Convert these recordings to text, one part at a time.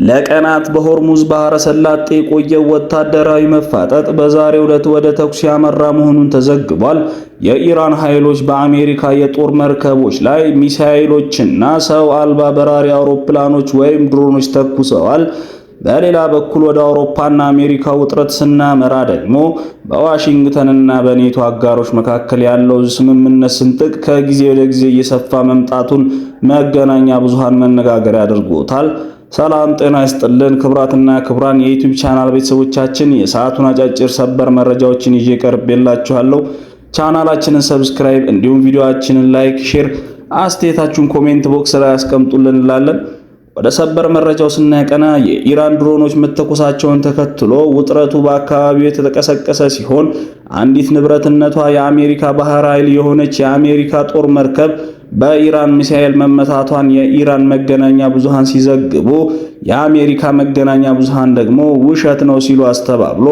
ለቀናት በሆርሙዝ ባህረ ሰላጤ የቆየው ወታደራዊ መፋጠጥ በዛሬው ዕለት ወደ ተኩስ ያመራ መሆኑን ተዘግቧል። የኢራን ኃይሎች በአሜሪካ የጦር መርከቦች ላይ ሚሳኤሎችና ሰው አልባ በራሪ አውሮፕላኖች ወይም ድሮኖች ተኩሰዋል። በሌላ በኩል ወደ አውሮፓና አሜሪካ ውጥረት ስናመራ ደግሞ በዋሽንግተንና በኔቶ አጋሮች መካከል ያለው ስምምነት ስንጥቅ ከጊዜ ወደ ጊዜ እየሰፋ መምጣቱን መገናኛ ብዙሃን መነጋገሪያ አድርጎታል። ሰላም ጤና ይስጥልን ክብራትና ክብራን የዩቲዩብ ቻናል ቤተሰቦቻችን የሰዓቱን አጫጭር ሰበር መረጃዎችን ይዤ ቀርቤላችኋለሁ። ቻናላችንን ሰብስክራይብ እንዲሁም ቪዲዮአችንን ላይክ፣ ሼር፣ አስተያየታችሁን ኮሜንት ቦክስ ላይ አስቀምጡልን እንላለን። ወደ ሰበር መረጃው ስናቀና የኢራን ድሮኖች መተኮሳቸውን ተከትሎ ውጥረቱ በአካባቢው የተቀሰቀሰ ሲሆን አንዲት ንብረትነቷ የአሜሪካ ባህር ኃይል የሆነች የአሜሪካ ጦር መርከብ በኢራን ሚሳኤል መመታቷን የኢራን መገናኛ ብዙሃን ሲዘግቡ የአሜሪካ መገናኛ ብዙሃን ደግሞ ውሸት ነው ሲሉ አስተባብሎ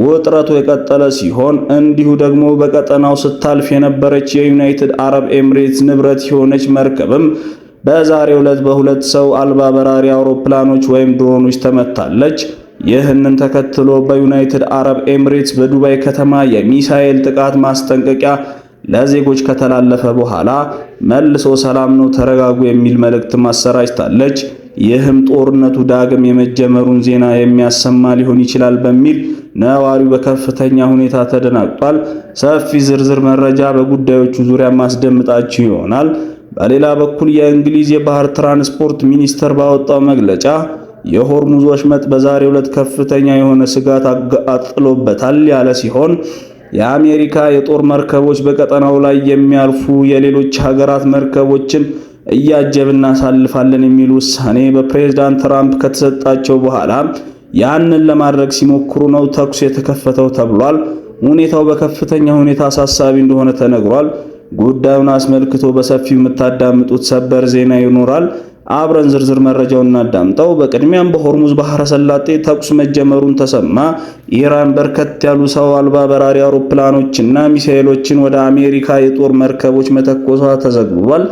ውጥረቱ የቀጠለ ሲሆን እንዲሁ ደግሞ በቀጠናው ስታልፍ የነበረች የዩናይትድ አረብ ኤሚሬትስ ንብረት የሆነች መርከብም በዛሬው ዕለት በሁለት ሰው አልባ በራሪ አውሮፕላኖች ወይም ድሮኖች ተመታለች። ይህንን ተከትሎ በዩናይትድ አረብ ኤሚሬትስ በዱባይ ከተማ የሚሳኤል ጥቃት ማስጠንቀቂያ ለዜጎች ከተላለፈ በኋላ መልሶ ሰላም ነው ተረጋጉ የሚል መልእክት ማሰራጭታለች። ይህም ጦርነቱ ዳግም የመጀመሩን ዜና የሚያሰማ ሊሆን ይችላል በሚል ነዋሪው በከፍተኛ ሁኔታ ተደናግጧል። ሰፊ ዝርዝር መረጃ በጉዳዮቹ ዙሪያ ማስደምጣችሁ ይሆናል። በሌላ በኩል የእንግሊዝ የባህር ትራንስፖርት ሚኒስቴር ባወጣው መግለጫ የሆርሙዝ ወሽመጥ በዛሬው ዕለት ከፍተኛ የሆነ ስጋት አጥሎበታል ያለ ሲሆን የአሜሪካ የጦር መርከቦች በቀጠናው ላይ የሚያልፉ የሌሎች ሀገራት መርከቦችን እያጀብና ሳልፋለን የሚል ውሳኔ በፕሬዝዳንት ትራምፕ ከተሰጣቸው በኋላ ያንን ለማድረግ ሲሞክሩ ነው ተኩስ የተከፈተው ተብሏል። ሁኔታው በከፍተኛ ሁኔታ አሳሳቢ እንደሆነ ተነግሯል። ጉዳዩን አስመልክቶ በሰፊው የምታዳምጡት ሰበር ዜና ይኖራል። አብረን ዝርዝር መረጃውን እናዳምጠው። በቅድሚያም በሆርሙዝ ባህረ ሰላጤ ተኩስ መጀመሩን ተሰማ። ኢራን በርከት ያሉ ሰው አልባ በራሪ አውሮፕላኖችና ሚሳኤሎችን ወደ አሜሪካ የጦር መርከቦች መተኮሷ ተዘግቧል።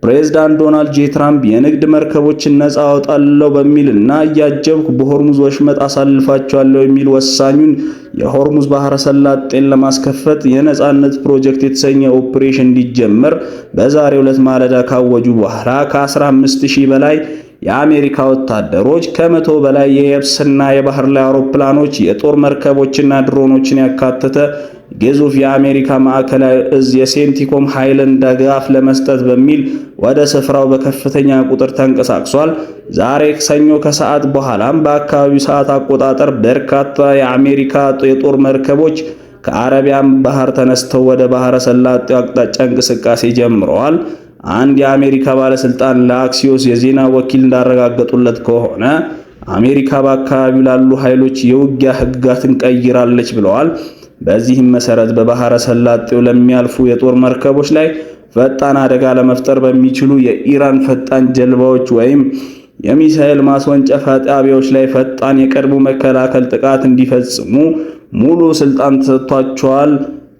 ፕሬዝዳንት ዶናልድ ጄ ትራምፕ የንግድ መርከቦችን ነፃ አወጣለሁ በሚልና እያጀብኩ በሆርሙዝ ወሽመጥ አሳልፋቸዋለሁ የሚል ወሳኙን የሆርሙዝ ባህረ ሰላጤን ለማስከፈት የነፃነት ፕሮጀክት የተሰኘ ኦፕሬሽን እንዲጀመር በዛሬው ዕለት ማለዳ ካወጁ በኋላ ከ15000 በላይ የአሜሪካ ወታደሮች ከ100 በላይ የየብስና የባህር ላይ አውሮፕላኖች የጦር መርከቦችና ድሮኖችን ያካተተ ግዙፍ የአሜሪካ ማዕከላዊ እዝ የሴንቲኮም ኃይልን ድጋፍ ለመስጠት በሚል ወደ ስፍራው በከፍተኛ ቁጥር ተንቀሳቅሷል። ዛሬ ሰኞ ከሰዓት በኋላም በአካባቢው ሰዓት አቆጣጠር በርካታ የአሜሪካ የጦር መርከቦች ከአረቢያን ባህር ተነስተው ወደ ባህረ ሰላጤው አቅጣጫ እንቅስቃሴ ጀምረዋል። አንድ የአሜሪካ ባለስልጣን ለአክሲዮስ የዜና ወኪል እንዳረጋገጡለት ከሆነ አሜሪካ በአካባቢው ላሉ ኃይሎች የውጊያ ህግጋትን ቀይራለች ብለዋል። በዚህም መሰረት በባህረ ሰላጤው ለሚያልፉ የጦር መርከቦች ላይ ፈጣን አደጋ ለመፍጠር በሚችሉ የኢራን ፈጣን ጀልባዎች ወይም የሚሳኤል ማስወንጨፊያ ጣቢያዎች ላይ ፈጣን የቀድሞ መከላከል ጥቃት እንዲፈጽሙ ሙሉ ስልጣን ተሰጥቷቸዋል።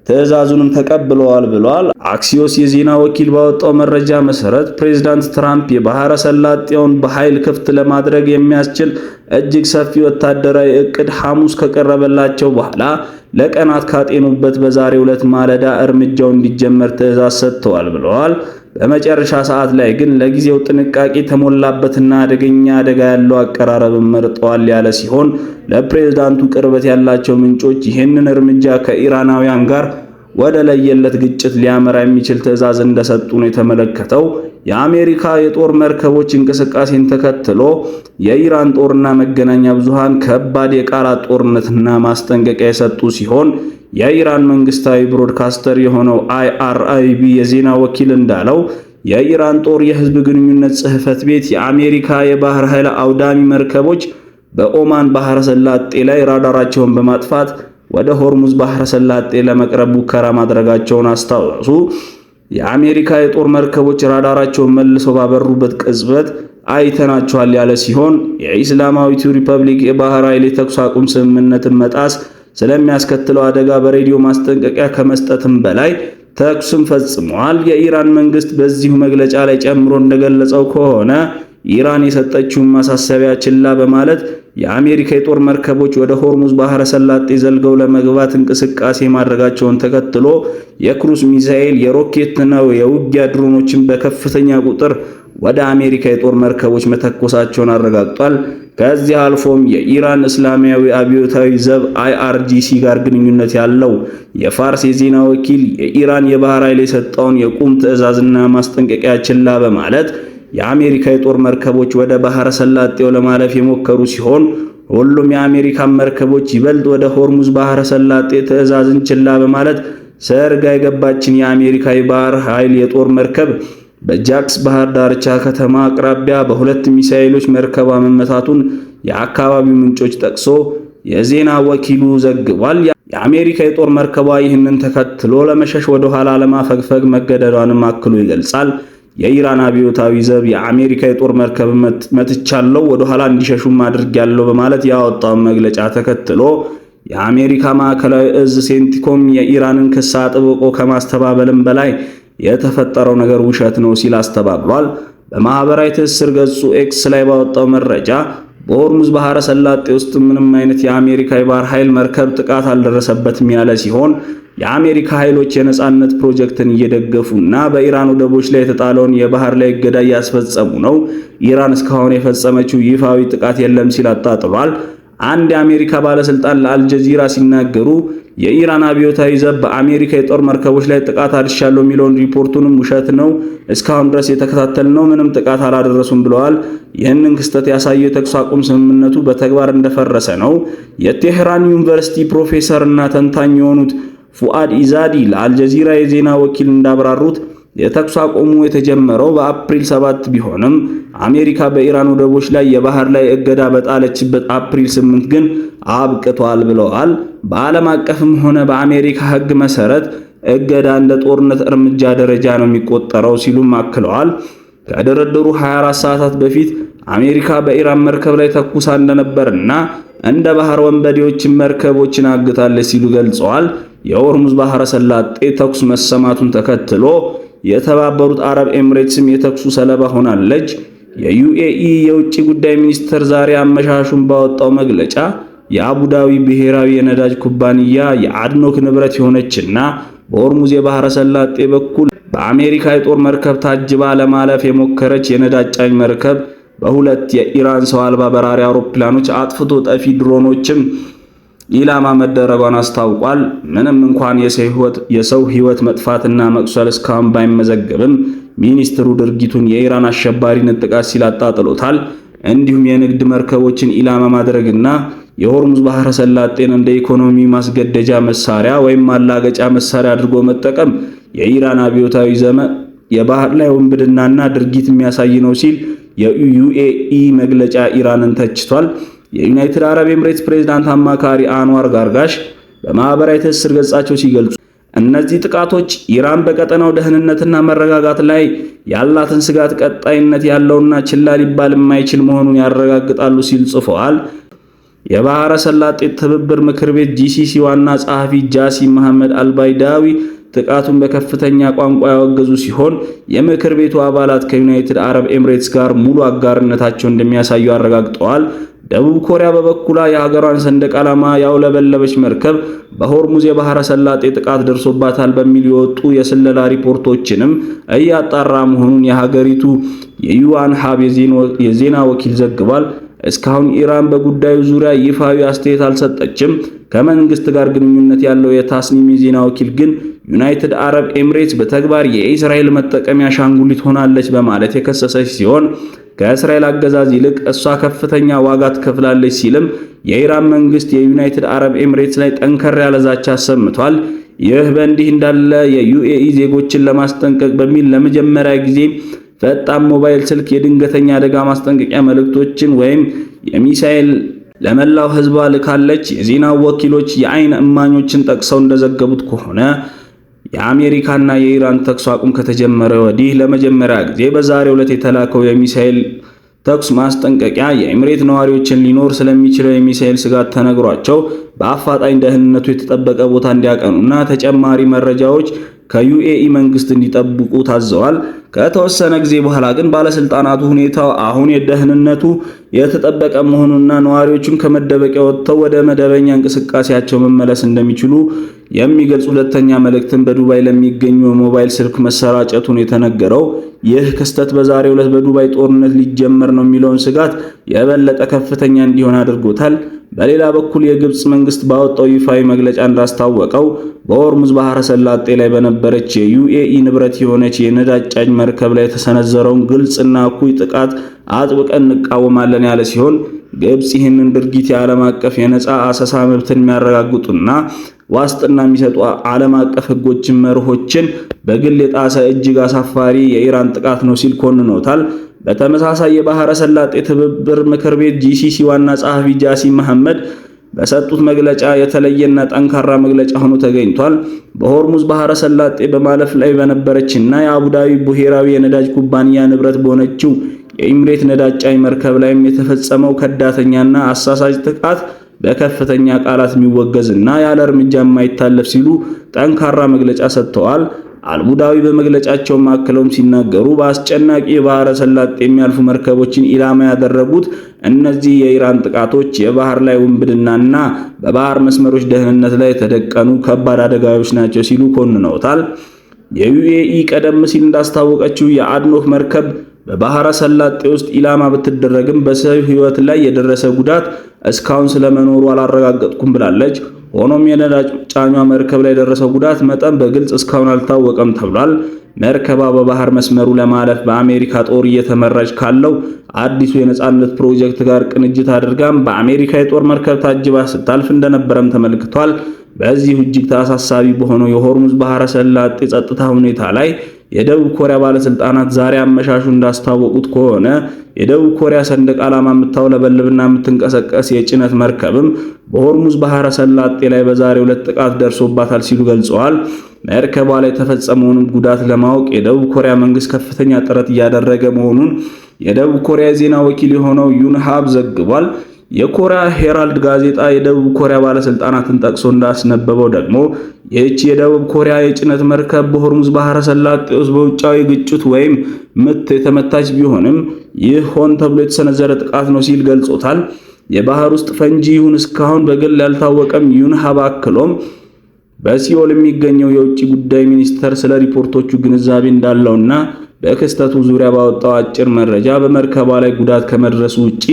ትዕዛዙንም ተቀብለዋል ብለዋል። አክሲዮስ የዜና ወኪል ባወጣው መረጃ መሰረት ፕሬዝዳንት ትራምፕ የባህረ ሰላጤውን በኃይል ክፍት ለማድረግ የሚያስችል እጅግ ሰፊ ወታደራዊ እቅድ ሐሙስ ከቀረበላቸው በኋላ ለቀናት ካጤኑበት በዛሬው ዕለት ማለዳ እርምጃው እንዲጀመር ትዕዛዝ ሰጥተዋል ብለዋል። በመጨረሻ ሰዓት ላይ ግን ለጊዜው ጥንቃቄ ተሞላበትና አደገኛ አደጋ ያለው አቀራረብ መርጠዋል ያለ ሲሆን ለፕሬዝዳንቱ ቅርበት ያላቸው ምንጮች ይህንን እርምጃ ከኢራናውያን ጋር ወደ ለየለት ግጭት ሊያመራ የሚችል ትዕዛዝ እንደሰጡ ነው የተመለከተው። የአሜሪካ የጦር መርከቦች እንቅስቃሴን ተከትሎ የኢራን ጦርና መገናኛ ብዙሃን ከባድ የቃላት ጦርነትና ማስጠንቀቂያ የሰጡ ሲሆን የኢራን መንግስታዊ ብሮድካስተር የሆነው IRIB የዜና ወኪል እንዳለው የኢራን ጦር የህዝብ ግንኙነት ጽህፈት ቤት የአሜሪካ የባህር ኃይል አውዳሚ መርከቦች በኦማን ባህረ ሰላጤ ላይ ራዳራቸውን በማጥፋት ወደ ሆርሙዝ ባህረ ሰላጤ ለመቅረብ ሙከራ ማድረጋቸውን አስታወሱ። የአሜሪካ የጦር መርከቦች ራዳራቸውን መልሰው ባበሩበት ቅጽበት አይተናቸዋል ያለ ሲሆን የኢስላማዊት ሪፐብሊክ የባህር ኃይል የተኩስ አቁም ስምምነትን መጣስ ስለሚያስከትለው አደጋ በሬዲዮ ማስጠንቀቂያ ከመስጠትም በላይ ተኩስም ፈጽመዋል። የኢራን መንግስት በዚሁ መግለጫ ላይ ጨምሮ እንደገለጸው ከሆነ ኢራን የሰጠችውን ማሳሰቢያ ችላ በማለት የአሜሪካ የጦር መርከቦች ወደ ሆርሙዝ ባህረ ሰላጤ ዘልገው ለመግባት እንቅስቃሴ ማድረጋቸውን ተከትሎ የክሩዝ ሚሳኤል፣ የሮኬትና የውጊያ ድሮኖችን በከፍተኛ ቁጥር ወደ አሜሪካ የጦር መርከቦች መተኮሳቸውን አረጋግጧል። ከዚህ አልፎም የኢራን እስላማዊ አብዮታዊ ዘብ IRGC ጋር ግንኙነት ያለው የፋርስ የዜና ወኪል የኢራን የባህር ኃይል የሰጠውን የቁም ትዕዛዝና ማስጠንቀቂያ ችላ በማለት የአሜሪካ የጦር መርከቦች ወደ ባህረ ሰላጤው ለማለፍ የሞከሩ ሲሆን ሁሉም የአሜሪካን መርከቦች ይበልጥ ወደ ሆርሙዝ ባህረ ሰላጤ ትዕዛዝን ችላ በማለት ሰርጋ የገባችን የአሜሪካ የባህር ኃይል የጦር መርከብ በጃክስ ባህር ዳርቻ ከተማ አቅራቢያ በሁለት ሚሳኤሎች መርከቧ መመታቱን የአካባቢው ምንጮች ጠቅሶ የዜና ወኪሉ ዘግቧል። የአሜሪካ የጦር መርከቧ ይህንን ተከትሎ ለመሸሽ ወደ ኋላ ለማፈግፈግ መገደዷንም አክሎ ይገልጻል። የኢራን አብዮታዊ ዘብ የአሜሪካ የጦር መርከብ መትቻለው ወደ ኋላ እንዲሸሹም አድርጌያለሁ በማለት ያወጣውን መግለጫ ተከትሎ የአሜሪካ ማዕከላዊ እዝ ሴንቲኮም የኢራንን ክስ አጥብቆ ከማስተባበልም በላይ የተፈጠረው ነገር ውሸት ነው ሲል አስተባብሏል። በማህበራዊ ትስስር ገጹ ኤክስ ላይ ባወጣው መረጃ በሆርሙዝ ባህረ ሰላጤ ውስጥ ምንም አይነት የአሜሪካ የባህር ኃይል መርከብ ጥቃት አልደረሰበትም ያለ ሲሆን የአሜሪካ ኃይሎች የነጻነት ፕሮጀክትን እየደገፉና በኢራን ወደቦች ላይ የተጣለውን የባህር ላይ እገዳ እያስፈጸሙ ነው። ኢራን እስካሁን የፈጸመችው ይፋዊ ጥቃት የለም ሲል አጣጥሏል። አንድ የአሜሪካ ባለስልጣን ለአልጀዚራ ሲናገሩ የኢራን አብዮታዊ ዘብ በአሜሪካ የጦር መርከቦች ላይ ጥቃት አድርሻለሁ የሚለውን ሪፖርቱንም ውሸት ነው፣ እስካሁን ድረስ የተከታተልነው ምንም ጥቃት አላደረሱም ብለዋል። ይህንን ክስተት ያሳየው የተኩስ አቁም ስምምነቱ በተግባር እንደፈረሰ ነው። የቴህራን ዩኒቨርሲቲ ፕሮፌሰር እና ተንታኝ የሆኑት ፉአድ ኢዛዲ ለአልጀዚራ የዜና ወኪል እንዳብራሩት የተኩስ አቁሙ የተጀመረው በአፕሪል 7 ቢሆንም አሜሪካ በኢራን ወደቦች ላይ የባህር ላይ እገዳ በጣለችበት አፕሪል 8 ግን አብቅቷል ብለዋል። በዓለም አቀፍም ሆነ በአሜሪካ ሕግ መሰረት እገዳ እንደ ጦርነት እርምጃ ደረጃ ነው የሚቆጠረው ሲሉም አክለዋል። ከድርድሩ 24 ሰዓታት በፊት አሜሪካ በኢራን መርከብ ላይ ተኩሳ እንደነበርና እንደ ባህር ወንበዴዎችን መርከቦችን አግታለች ሲሉ ገልጸዋል። የሆርሙዝ ባህረ ሰላጤ ተኩስ መሰማቱን ተከትሎ የተባበሩት አረብ ኤምሬትስም የተኩሱ ሰለባ ሆናለች። የዩኤኢ የውጭ ጉዳይ ሚኒስትር ዛሬ አመሻሹን ባወጣው መግለጫ የአቡዳቢ ብሔራዊ የነዳጅ ኩባንያ የአድኖክ ንብረት የሆነችና በሆርሙዝ የባህረ ሰላጤ በኩል በአሜሪካ የጦር መርከብ ታጅባ ለማለፍ የሞከረች የነዳጅ ጫኝ መርከብ በሁለት የኢራን ሰው አልባ በራሪ አውሮፕላኖች አጥፍቶ ጠፊ ድሮኖችም ኢላማ መደረጓን አስታውቋል። ምንም እንኳን የሰው ሕይወት መጥፋትና መቁሰል እስካሁን ባይመዘገብም ሚኒስትሩ ድርጊቱን የኢራን አሸባሪነት ጥቃት ሲል አጣጥሎታል። እንዲሁም የንግድ መርከቦችን ኢላማ ማድረግና የሆርሙዝ ባህረ ሰላጤን እንደ ኢኮኖሚ ማስገደጃ መሳሪያ ወይም ማላገጫ መሳሪያ አድርጎ መጠቀም የኢራን አብዮታዊ ዘመን የባህር ላይ ወንብድናና ድርጊት የሚያሳይ ነው ሲል የዩኤኢ መግለጫ ኢራንን ተችቷል። የዩናይትድ አረብ ኤምሬትስ ፕሬዝዳንት አማካሪ አንዋር ጋርጋሽ በማህበራዊ ትስስር ገጻቸው ሲገልጹ እነዚህ ጥቃቶች ኢራን በቀጠናው ደህንነትና መረጋጋት ላይ ያላትን ስጋት ቀጣይነት ያለውና ችላ ሊባል የማይችል መሆኑን ያረጋግጣሉ ሲል ጽፈዋል። የባህረ ሰላጤ ትብብር ምክር ቤት GCC ዋና ጸሐፊ ጃሲም መሐመድ አልባይዳዊ ጥቃቱን በከፍተኛ ቋንቋ ያወገዙ ሲሆን የምክር ቤቱ አባላት ከዩናይትድ አረብ ኤምሬትስ ጋር ሙሉ አጋርነታቸውን እንደሚያሳዩ አረጋግጠዋል። ደቡብ ኮሪያ በበኩሏ የሀገሯን ሰንደቅ ዓላማ ያውለበለበች መርከብ በሆርሙዝ የባህረ ሰላጤ ጥቃት ደርሶባታል በሚል የወጡ የስለላ ሪፖርቶችንም እያጣራ መሆኑን የሀገሪቱ የዩአንሃብ የዜና ወኪል ዘግቧል። እስካሁን ኢራን በጉዳዩ ዙሪያ ይፋዊ አስተያየት አልሰጠችም። ከመንግስት ጋር ግንኙነት ያለው የታስኒም የዜና ወኪል ግን ዩናይትድ አረብ ኤምሬትስ በተግባር የእስራኤል መጠቀሚያ አሻንጉሊት ሆናለች በማለት የከሰሰች ሲሆን ከእስራኤል አገዛዝ ይልቅ እሷ ከፍተኛ ዋጋ ትከፍላለች ሲልም የኢራን መንግስት የዩናይትድ አረብ ኤምሬትስ ላይ ጠንከር ያለ ዛቻ አሰምቷል። ይህ በእንዲህ እንዳለ የዩኤኢ ዜጎችን ለማስጠንቀቅ በሚል ለመጀመሪያ ጊዜ ፈጣን ሞባይል ስልክ የድንገተኛ አደጋ ማስጠንቀቂያ መልእክቶችን ወይም የሚሳኤል ለመላው ህዝብ ልካለች። የዜና ወኪሎች የአይን እማኞችን ጠቅሰው እንደዘገቡት ከሆነ የአሜሪካና የኢራን ተኩስ አቁም ከተጀመረ ወዲህ ለመጀመሪያ ጊዜ በዛሬው ዕለት የተላከው የሚሳኤል ተኩስ ማስጠንቀቂያ የኤምሬት ነዋሪዎችን ሊኖር ስለሚችለው የሚሳኤል ስጋት ተነግሯቸው በአፋጣኝ ደህንነቱ የተጠበቀ ቦታ እንዲያቀኑና ተጨማሪ መረጃዎች ከዩኤኢ መንግስት እንዲጠብቁ ታዘዋል። ከተወሰነ ጊዜ በኋላ ግን ባለስልጣናቱ ሁኔታው አሁን የደህንነቱ የተጠበቀ መሆኑንና ነዋሪዎቹም ከመደበቂያ ወጥተው ወደ መደበኛ እንቅስቃሴያቸው መመለስ እንደሚችሉ የሚገልጽ ሁለተኛ መልእክትን በዱባይ ለሚገኙ የሞባይል ስልክ መሰራጨቱን የተነገረው ይህ ክስተት በዛሬው ዕለት በዱባይ ጦርነት ሊጀመር ነው የሚለውን ስጋት የበለጠ ከፍተኛ እንዲሆን አድርጎታል። በሌላ በኩል የግብጽ መንግስት ባወጣው ይፋዊ መግለጫ እንዳስታወቀው በሆርሙዝ ባህረ ሰላጤ ላይ በነበረች የዩኤኢ ንብረት የሆነች የነዳጅ ጫኝ መርከብ ላይ የተሰነዘረውን ግልጽና እኩይ ጥቃት አጥብቀን እንቃወማለን ያለ ሲሆን ግብጽ ይህንን ድርጊት የዓለም አቀፍ የነጻ አሰሳ መብትን የሚያረጋግጡና ዋስትና የሚሰጡ ዓለም አቀፍ ህጎችን መርሆችን በግል የጣሰ እጅግ አሳፋሪ የኢራን ጥቃት ነው ሲል ኮንኖታል። በተመሳሳይ የባህረ ሰላጤ ትብብር ምክር ቤት ጂሲሲ ዋና ጸሐፊ ጃሲም መሐመድ በሰጡት መግለጫ የተለየና ጠንካራ መግለጫ ሆኖ ተገኝቷል። በሆርሙዝ ባህረ ሰላጤ በማለፍ ላይ በነበረችና የአቡዳቢ ብሔራዊ የነዳጅ ኩባንያ ንብረት በሆነችው የኢምሬት ነዳጅ ጫኝ መርከብ ላይም የተፈጸመው ከዳተኛና አሳሳጅ ጥቃት በከፍተኛ ቃላት የሚወገዝና ያለ እርምጃ የማይታለፍ ሲሉ ጠንካራ መግለጫ ሰጥተዋል። አልቡዳዊ በመግለጫቸው ማከለውም ሲናገሩ በአስጨናቂ የባህረ ሰላጤ የሚያልፉ መርከቦችን ኢላማ ያደረጉት እነዚህ የኢራን ጥቃቶች የባህር ላይ ውንብድናና በባህር መስመሮች ደህንነት ላይ የተደቀኑ ከባድ አደጋዎች ናቸው ሲሉ ኮንነውታል። የዩኤኢ ቀደም ሲል እንዳስታወቀችው የአድኖክ መርከብ በባህረ ሰላጤ ውስጥ ኢላማ ብትደረግም በሰው ሕይወት ላይ የደረሰ ጉዳት እስካሁን ስለመኖሩ አላረጋገጥኩም ብላለች። ሆኖም የነዳጅ ጫኟ መርከብ ላይ የደረሰው ጉዳት መጠን በግልጽ እስካሁን አልታወቀም ተብሏል። መርከቧ በባህር መስመሩ ለማለፍ በአሜሪካ ጦር እየተመራች ካለው አዲሱ የነጻነት ፕሮጀክት ጋር ቅንጅት አድርጋም በአሜሪካ የጦር መርከብ ታጅባ ስታልፍ እንደነበረም ተመልክቷል። በዚህ እጅግ አሳሳቢ በሆነው የሆርሙዝ ባህረ ሰላጤ ጸጥታ ሁኔታ ላይ የደቡብ ኮሪያ ባለስልጣናት ዛሬ አመሻሹ እንዳስታወቁት ከሆነ የደቡብ ኮሪያ ሰንደቅ ዓላማ የምታውለበልብና የምትንቀሳቀስ የጭነት መርከብም በሆርሙዝ ባህረ ሰላጤ ላይ በዛሬው ዕለት ጥቃት ደርሶባታል ሲሉ ገልጸዋል። መርከቧ ላይ የተፈጸመውን ጉዳት ለማወቅ የደቡብ ኮሪያ መንግስት ከፍተኛ ጥረት እያደረገ መሆኑን የደቡብ ኮሪያ ዜና ወኪል የሆነው ዩንሃብ ዘግቧል። የኮሪያ ሄራልድ ጋዜጣ የደቡብ ኮሪያ ባለስልጣናትን ጠቅሶ እንዳስነበበው ደግሞ ይህች የደቡብ ኮሪያ የጭነት መርከብ በሆርሙዝ ባህረ ሰላጤ ውስጥ በውጫዊ ግጭት ወይም ምት የተመታች ቢሆንም ይህ ሆን ተብሎ የተሰነዘረ ጥቃት ነው ሲል ገልጾታል። የባህር ውስጥ ፈንጂ ይሁን እስካሁን በግል ያልታወቀም ዩንሃብ አክሎም በሲኦል የሚገኘው የውጭ ጉዳይ ሚኒስቴር ስለ ሪፖርቶቹ ግንዛቤ እንዳለውና በክስተቱ ዙሪያ ባወጣው አጭር መረጃ በመርከቧ ላይ ጉዳት ከመድረሱ ውጪ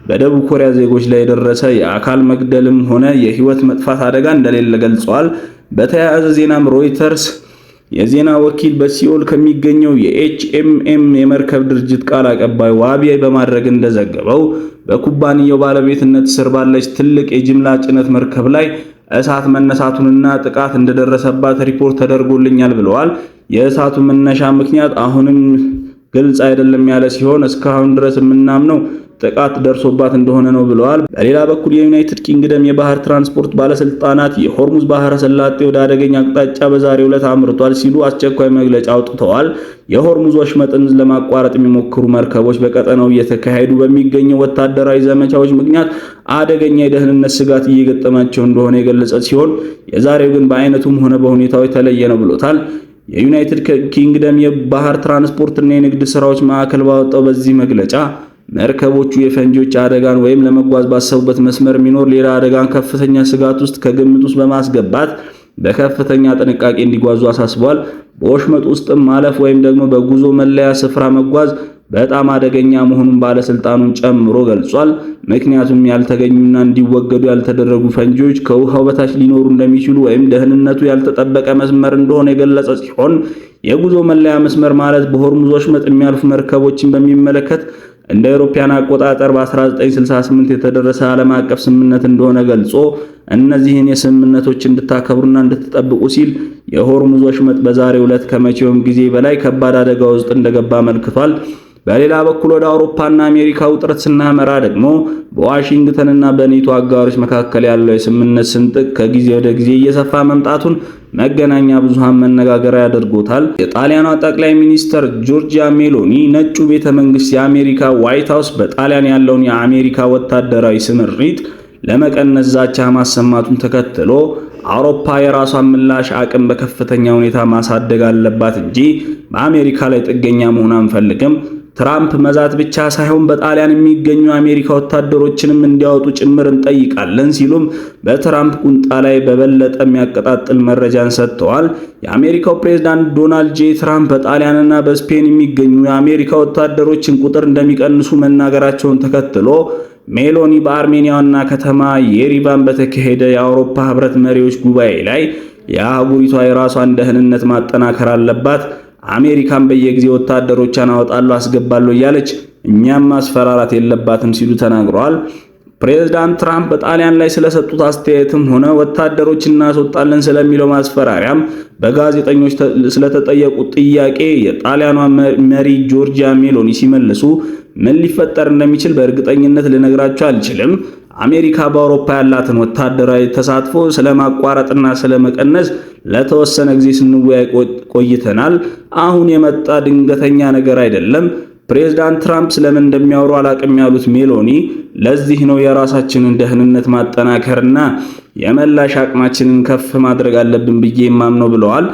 በደቡብ ኮሪያ ዜጎች ላይ የደረሰ የአካል መግደልም ሆነ የህይወት መጥፋት አደጋ እንደሌለ ገልጸዋል። በተያያዘ ዜናም ሮይተርስ የዜና ወኪል በሲኦል ከሚገኘው የኤችኤምኤም የመርከብ ድርጅት ቃል አቀባይ ዋቢ በማድረግ እንደዘገበው በኩባንያው ባለቤትነት ስር ባለች ትልቅ የጅምላ ጭነት መርከብ ላይ እሳት መነሳቱንና ጥቃት እንደደረሰባት ሪፖርት ተደርጎልኛል ብለዋል። የእሳቱ መነሻ ምክንያት አሁንም ግልጽ አይደለም ያለ ሲሆን እስካሁን ድረስ የምናምነው ጥቃት ደርሶባት እንደሆነ ነው ብለዋል። በሌላ በኩል የዩናይትድ ኪንግደም የባህር ትራንስፖርት ባለስልጣናት የሆርሙዝ ባህረ ሰላጤ ወደ አደገኛ አቅጣጫ በዛሬው ዕለት አምርቷል ሲሉ አስቸኳይ መግለጫ አውጥተዋል። የሆርሙዝ ወሽመጥን ለማቋረጥ የሚሞክሩ መርከቦች በቀጠናው እየተካሄዱ በሚገኘው ወታደራዊ ዘመቻዎች ምክንያት አደገኛ የደህንነት ስጋት እየገጠማቸው እንደሆነ የገለጸ ሲሆን የዛሬው ግን በአይነቱም ሆነ በሁኔታው የተለየ ነው ብሎታል። የዩናይትድ ኪንግደም የባህር ትራንስፖርትና የንግድ ስራዎች ማዕከል ባወጣው በዚህ መግለጫ መርከቦቹ የፈንጂዎች አደጋን ወይም ለመጓዝ ባሰቡበት መስመር የሚኖር ሌላ አደጋን ከፍተኛ ስጋት ውስጥ ከግምት ውስጥ በማስገባት በከፍተኛ ጥንቃቄ እንዲጓዙ አሳስቧል። በወሽመጥ ውስጥም ማለፍ ወይም ደግሞ በጉዞ መለያ ስፍራ መጓዝ በጣም አደገኛ መሆኑን ባለስልጣኑን ጨምሮ ገልጿል። ምክንያቱም ያልተገኙና እንዲወገዱ ያልተደረጉ ፈንጂዎች ከውሃው በታች ሊኖሩ እንደሚችሉ ወይም ደህንነቱ ያልተጠበቀ መስመር እንደሆነ የገለጸ ሲሆን የጉዞ መለያ መስመር ማለት በሆርሙዝ ወሽመጥ የሚያልፉ መርከቦችን በሚመለከት እንደ አውሮፓውያን አቆጣጠር በ1968 የተደረሰ ዓለም አቀፍ ስምምነት እንደሆነ ገልጾ እነዚህን የስምምነቶች እንድታከብሩና እንድትጠብቁ ሲል የሆርሙዝ ወሽመጥ በዛሬው ዕለት ከመቼውም ጊዜ በላይ ከባድ አደጋ ውስጥ እንደገባ አመልክቷል። በሌላ በኩል ወደ አውሮፓና አሜሪካ ውጥረት ስናመራ ደግሞ በዋሽንግተንና በኔቶ አጋሮች መካከል ያለው የስምምነት ስንጥቅ ከጊዜ ወደ ጊዜ እየሰፋ መምጣቱን መገናኛ ብዙሃን መነጋገሪያ ያደርጉታል። የጣሊያኗ ጠቅላይ ሚኒስትር ጆርጂያ ሜሎኒ ነጩ ቤተ መንግስት የአሜሪካ ዋይት ሃውስ በጣሊያን ያለውን የአሜሪካ ወታደራዊ ስምሪት ለመቀነስ ዛቻ ማሰማቱን ተከትሎ አውሮፓ የራሷን ምላሽ አቅም በከፍተኛ ሁኔታ ማሳደግ አለባት እንጂ በአሜሪካ ላይ ጥገኛ መሆን አንፈልግም። ትራምፕ መዛት ብቻ ሳይሆን በጣሊያን የሚገኙ አሜሪካ ወታደሮችንም እንዲያወጡ ጭምር እንጠይቃለን ሲሉም በትራምፕ ቁንጣ ላይ በበለጠ የሚያቀጣጥል መረጃን ሰጥተዋል። የአሜሪካው ፕሬዝዳንት ዶናልድ ጄ ትራምፕ በጣሊያንና በስፔን የሚገኙ የአሜሪካ ወታደሮችን ቁጥር እንደሚቀንሱ መናገራቸውን ተከትሎ ሜሎኒ በአርሜኒያ ዋና ከተማ የሪቫን በተካሄደ የአውሮፓ ህብረት መሪዎች ጉባኤ ላይ የአህጉሪቷ የራሷን ደህንነት ማጠናከር አለባት፣ አሜሪካን በየጊዜው ወታደሮቿን አወጣለሁ አስገባለሁ እያለች እኛም ማስፈራራት የለባትም ሲሉ ተናግረዋል። ፕሬዝዳንት ትራምፕ በጣሊያን ላይ ስለሰጡት አስተያየትም ሆነ ወታደሮችን እናስወጣለን ስለሚለው ማስፈራሪያም በጋዜጠኞች ስለተጠየቁት ጥያቄ የጣሊያኗ መሪ ጆርጂያ ሜሎኒ ሲመልሱ ምን ሊፈጠር እንደሚችል በእርግጠኝነት ልነግራችሁ አልችልም። አሜሪካ በአውሮፓ ያላትን ወታደራዊ ተሳትፎ ስለማቋረጥና ስለመቀነስ ለተወሰነ ጊዜ ስንወያይ ቆይተናል። አሁን የመጣ ድንገተኛ ነገር አይደለም። ፕሬዝዳንት ትራምፕ ስለምን እንደሚያወሩ አላቅም ያሉት ሜሎኒ ለዚህ ነው የራሳችንን ደህንነት ማጠናከርና የመላሽ አቅማችንን ከፍ ማድረግ አለብን ብዬ የማምነው ብለዋል።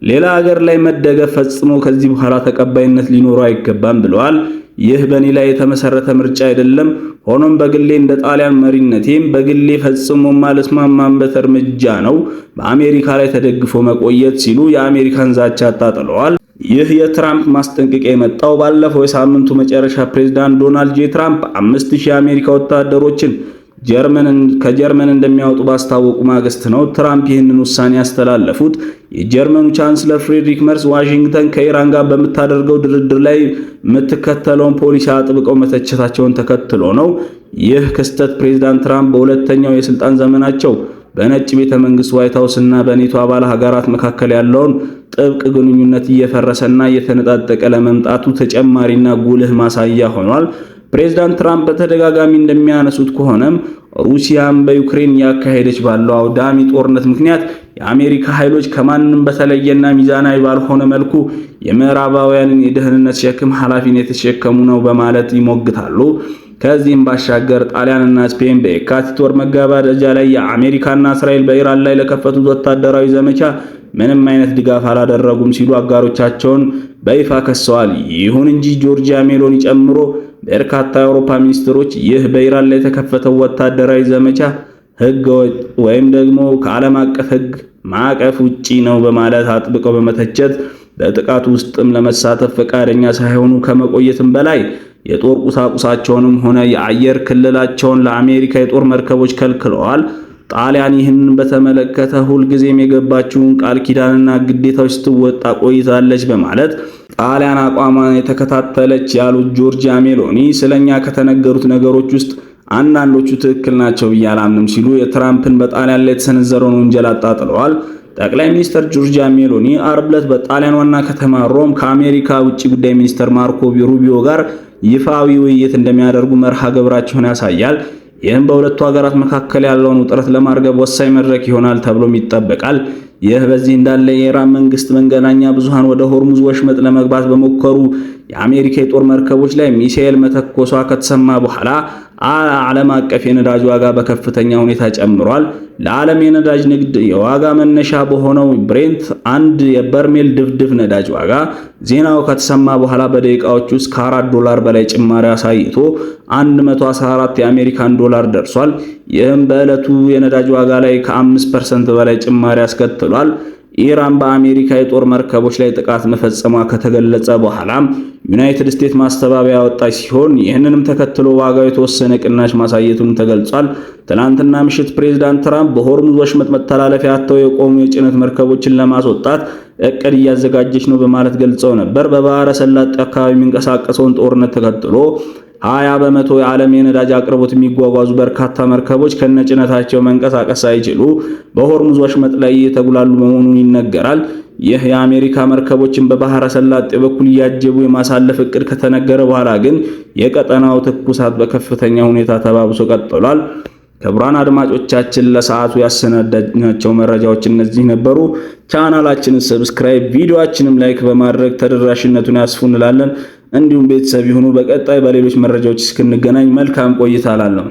ሌላ ሀገር ላይ መደገፍ ፈጽሞ ከዚህ በኋላ ተቀባይነት ሊኖረው አይገባም ብለዋል። ይህ በእኔ ላይ የተመሰረተ ምርጫ አይደለም። ሆኖም በግሌ እንደ ጣሊያን መሪነቴም በግሌ ፈጽሞ ማልስማማበት እርምጃ ነው በአሜሪካ ላይ ተደግፎ መቆየት ሲሉ የአሜሪካን ዛቻ አጣጥለዋል። ይህ የትራምፕ ማስጠንቀቂያ የመጣው ባለፈው የሳምንቱ መጨረሻ ፕሬዝዳንት ዶናልድ ጄ ትራምፕ 5000 የአሜሪካ ወታደሮችን ከጀርመን እንደሚያወጡ ባስታወቁ ማግስት ነው። ትራምፕ ይህንን ውሳኔ ያስተላለፉት የጀርመኑ ቻንስለር ፍሬድሪክ መርስ ዋሽንግተን ከኢራን ጋር በምታደርገው ድርድር ላይ የምትከተለውን ፖሊሲ አጥብቀው መተቸታቸውን ተከትሎ ነው። ይህ ክስተት ፕሬዝዳንት ትራምፕ በሁለተኛው የስልጣን ዘመናቸው በነጭ ቤተ መንግስት ዋይት ሃውስ እና በኔቶ አባል ሀገራት መካከል ያለውን ጥብቅ ግንኙነት እየፈረሰና እየተነጣጠቀ ለመምጣቱ ተጨማሪና ጉልህ ማሳያ ሆኗል። ፕሬዝዳንት ትራምፕ በተደጋጋሚ እንደሚያነሱት ከሆነም ሩሲያም በዩክሬን ያካሄደች ባለው አውዳሚ ጦርነት ምክንያት የአሜሪካ ኃይሎች ከማንም በተለየና ሚዛናዊ ባልሆነ መልኩ የምዕራባውያንን የደህንነት ሸክም ኃላፊነት የተሸከሙ ነው በማለት ይሞግታሉ። ከዚህም ባሻገር ጣሊያንና ስፔን በየካቲት ወር መገባደጃ ላይ የአሜሪካና እስራኤል በኢራን ላይ ለከፈቱት ወታደራዊ ዘመቻ ምንም አይነት ድጋፍ አላደረጉም ሲሉ አጋሮቻቸውን በይፋ ከሰዋል። ይሁን እንጂ ጆርጂያ ሜሎኒ ጨምሮ በርካታ የአውሮፓ ሚኒስትሮች ይህ በኢራን ላይ የተከፈተው ወታደራዊ ዘመቻ ህገወጥ ወይም ደግሞ ከዓለም አቀፍ ህግ ማዕቀፍ ውጪ ነው በማለት አጥብቀው በመተቸት በጥቃቱ ውስጥም ለመሳተፍ ፈቃደኛ ሳይሆኑ ከመቆየትም በላይ የጦር ቁሳቁሳቸውንም ሆነ የአየር ክልላቸውን ለአሜሪካ የጦር መርከቦች ከልክለዋል። ጣሊያን ይህንን በተመለከተ ሁልጊዜም የገባችውን ቃል ኪዳንና ግዴታዎች ስትወጣ ቆይታለች በማለት ጣሊያን አቋሟን የተከታተለች ያሉት ጆርጂያ ሜሎኒ ስለኛ ከተነገሩት ነገሮች ውስጥ አንዳንዶቹ ትክክል ናቸው ብዬ አላምንም ሲሉ የትራምፕን በጣሊያን ላይ የተሰነዘረውን ወንጀል አጣጥለዋል። ጠቅላይ ሚኒስትር ጆርጂያ ሜሎኒ አርብ ዕለት በጣሊያን ዋና ከተማ ሮም ከአሜሪካ ውጭ ጉዳይ ሚኒስትር ማርኮ ሩቢዮ ጋር ይፋዊ ውይይት እንደሚያደርጉ መርሃ ግብራቸውን ያሳያል። ይህም በሁለቱ ሀገራት መካከል ያለውን ውጥረት ለማርገብ ወሳኝ መድረክ ይሆናል ተብሎም ይጠበቃል። ይህ በዚህ እንዳለ የኢራን መንግስት መገናኛ ብዙሃን ወደ ሆርሙዝ ወሽመጥ ለመግባት በሞከሩ የአሜሪካ የጦር መርከቦች ላይ ሚሳኤል መተኮሷ ከተሰማ በኋላ ዓለም አቀፍ የነዳጅ ዋጋ በከፍተኛ ሁኔታ ጨምሯል። ለዓለም የነዳጅ ንግድ የዋጋ መነሻ በሆነው ብሬንት አንድ የበርሜል ድፍድፍ ነዳጅ ዋጋ ዜናው ከተሰማ በኋላ በደቂቃዎች ውስጥ $4 በላይ ጭማሪ አሳይቶ 114 የአሜሪካን ዶላር ደርሷል። ይህም በዕለቱ የነዳጅ ዋጋ ላይ ከ5% በላይ ጭማሪ አስከትሏል። ኢራን በአሜሪካ የጦር መርከቦች ላይ ጥቃት መፈጸሟ ከተገለጸ በኋላም ዩናይትድ ስቴትስ ማስተባበያ ያወጣች ሲሆን ይህንንም ተከትሎ ዋጋው የተወሰነ ቅናሽ ማሳየቱን ተገልጿል። ትናንትና ምሽት ፕሬዝዳንት ትራምፕ በሆርሙዝ ወሽመጥ መተላለፊያ አጥተው የቆሙ የጭነት መርከቦችን ለማስወጣት እቅድ እያዘጋጀች ነው በማለት ገልጸው ነበር። በባህረ ሰላጤ አካባቢ የሚንቀሳቀሰውን ጦርነት ተከትሎ 20 በመቶ የዓለም የነዳጅ አቅርቦት የሚጓጓዙ በርካታ መርከቦች ከነጭነታቸው መንቀሳቀስ ሳይችሉ በሆርሙዝ ወሽመጥ ላይ እየተጉላሉ መሆኑን ይነገራል። ይህ የአሜሪካ መርከቦችን በባህረ ሰላጤ በኩል እያጀቡ የማሳለፍ እቅድ ከተነገረ በኋላ ግን የቀጠናው ትኩሳት በከፍተኛ ሁኔታ ተባብሶ ቀጥሏል። ክቡራን አድማጮቻችን ለሰዓቱ ያሰናዳናቸው መረጃዎች እነዚህ ነበሩ። ቻናላችንን ሰብስክራይብ፣ ቪዲዮአችንን ላይክ በማድረግ ተደራሽነቱን ያስፉ እንላለን። እንዲሁም ቤተሰብ ይሁኑ። በቀጣይ በሌሎች መረጃዎች እስክንገናኝ መልካም ቆይታ አላለሁ።